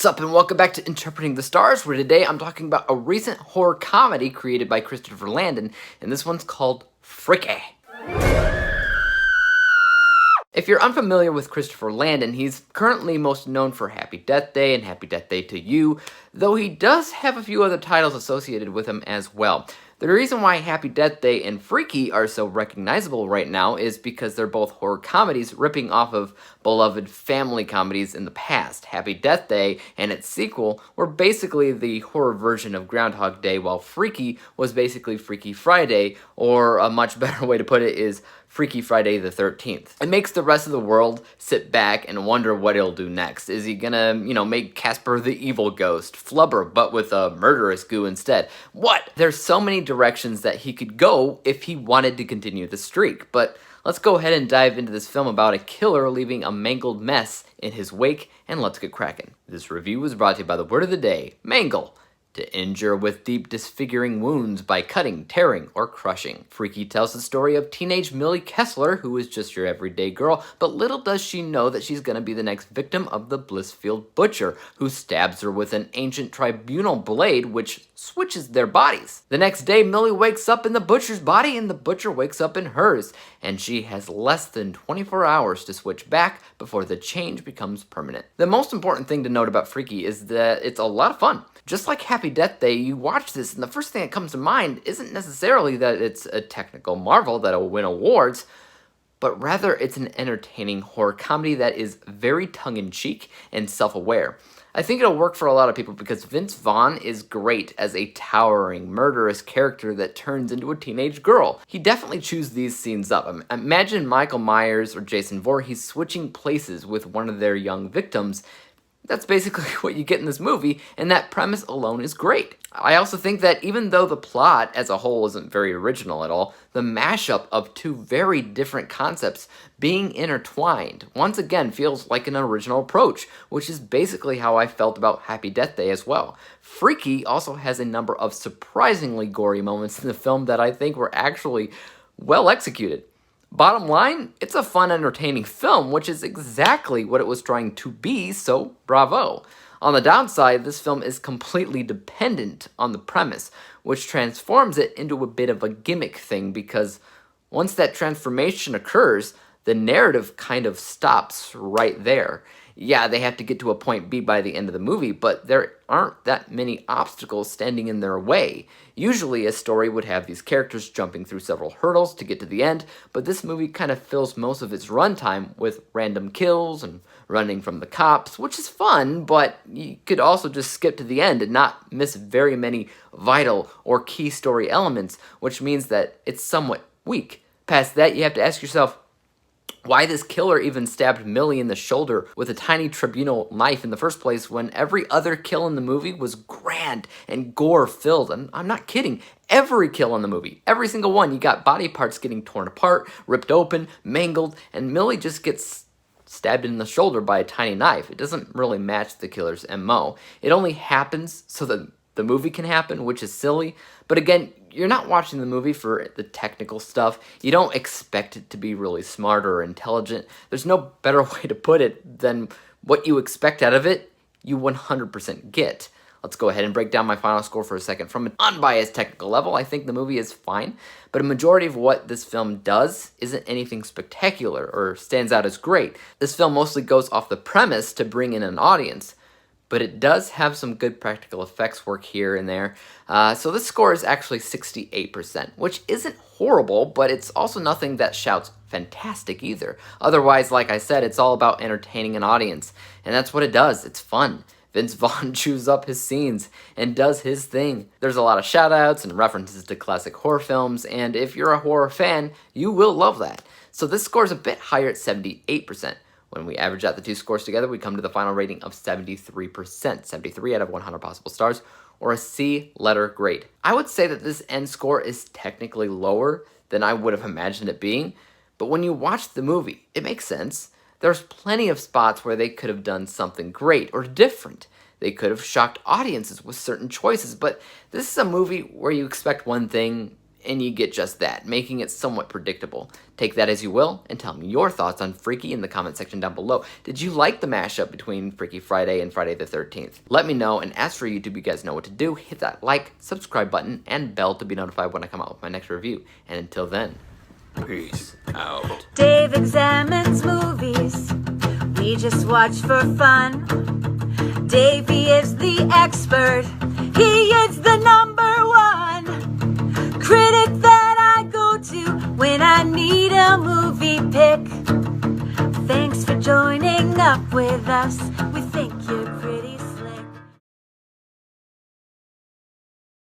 up, and welcome back to Interpreting the Stars, where today I'm talking about a recent horror comedy created by Christopher Landon, and this one's called Freaky. If you're unfamiliar with Christopher Landon, he's currently most known for Happy Death Day and Happy Death Day to You, though he does have a few other titles associated with him as well. The reason why Happy Death Day and Freaky are so recognizable right now is because they're both horror comedies ripping off of beloved family comedies in the past. Happy Death Day and its sequel were basically the horror version of Groundhog Day, while Freaky was basically Freaky Friday, or a much better way to put it is Freaky Friday the 13th. It makes the rest of the world sit back and wonder what he'll do next. Is he gonna, make Casper the evil ghost, Flubber, but with a murderous goo instead? What? There's so many directions that he could go if he wanted to continue the streak, but let's go ahead and dive into this film about a killer leaving a mangled mess in his wake, and let's get cracking. This review was brought to you by the word of the day, mangle. To injure with deep disfiguring wounds by cutting, tearing, or crushing. Freaky tells the story of teenage Millie Kessler, who is just your everyday girl, but little does she know that she's gonna be the next victim of the Blissfield Butcher, who stabs her with an ancient tribunal blade which switches their bodies. The next day, Millie wakes up in the Butcher's body and the Butcher wakes up in hers, and she has less than 24 hours to switch back before the change becomes permanent. The most important thing to note about Freaky is that it's a lot of fun. Just like Happy Death Day, you watch this and the first thing that comes to mind isn't necessarily that it's a technical marvel that'll win awards, but rather it's an entertaining horror comedy that is very tongue-in-cheek and self-aware. I think it'll work for a lot of people because Vince Vaughn is great as a towering, murderous character that turns into a teenage girl. He definitely chews these scenes up. Imagine Michael Myers or Jason Voorhees switching places with one of their young victims. That's basically what you get in this movie, and that premise alone is great. I also think that even though the plot as a whole isn't very original at all, the mashup of two very different concepts being intertwined once again feels like an original approach, which is basically how I felt about Happy Death Day as well. Freaky also has a number of surprisingly gory moments in the film that I think were actually well executed. Bottom line, it's a fun, entertaining film, which is exactly what it was trying to be, so bravo. On the downside, this film is completely dependent on the premise, which transforms it into a bit of a gimmick thing because once that transformation occurs, the narrative kind of stops right there. Yeah, they have to get to a point B by the end of the movie, but there aren't that many obstacles standing in their way. Usually a story would have these characters jumping through several hurdles to get to the end, but this movie kind of fills most of its runtime with random kills and running from the cops, which is fun, but you could also just skip to the end and not miss very many vital or key story elements, which means that it's somewhat weak. Past that, you have to ask yourself, why this killer even stabbed Millie in the shoulder with a tiny tribunal knife in the first place when every other kill in the movie was grand and gore-filled. And I'm not kidding. Every kill in the movie, every single one, you got body parts getting torn apart, ripped open, mangled, and Millie just gets stabbed in the shoulder by a tiny knife. It doesn't really match the killer's MO. It only happens so that the movie can happen, which is silly. But again, you're not watching the movie for the technical stuff. You don't expect it to be really smart or intelligent. There's no better way to put it than what you expect out of it, you 100% get. Let's go ahead and break down my final score for a second. From an unbiased technical level, I think the movie is fine, but a majority of what this film does isn't anything spectacular or stands out as great. This film mostly goes off the premise to bring in an audience, but it does have some good practical effects work here and there. So this score is actually 68%, which isn't horrible, but it's also nothing that shouts fantastic either. Otherwise, like I said, it's all about entertaining an audience, and that's what it does. It's fun. Vince Vaughn chews up his scenes and does his thing. There's a lot of shoutouts and references to classic horror films, and if you're a horror fan, you will love that. So this score is a bit higher at 78%. When we average out the two scores together, we come to the final rating of 73%, 73 out of 100 possible stars, or a C letter grade. I would say that this end score is technically lower than I would have imagined it being, but when you watch the movie, it makes sense. There's plenty of spots where they could have done something great or different. They could have shocked audiences with certain choices, but this is a movie where you expect one thing and you get just that, making it somewhat predictable. Take that as you will, and tell me your thoughts on Freaky in the comment section down below. Did you like the mashup between Freaky Friday and Friday the 13th? Let me know, and as for YouTube, you guys know what to do. Hit that like, subscribe button, and bell to be notified when I come out with my next review. And until then, peace out. Dave examines movies we just watch for fun. Davey is the expert. He is the #1 critic that I go to when I need a movie pick. Thanks for joining up with us. We think you're pretty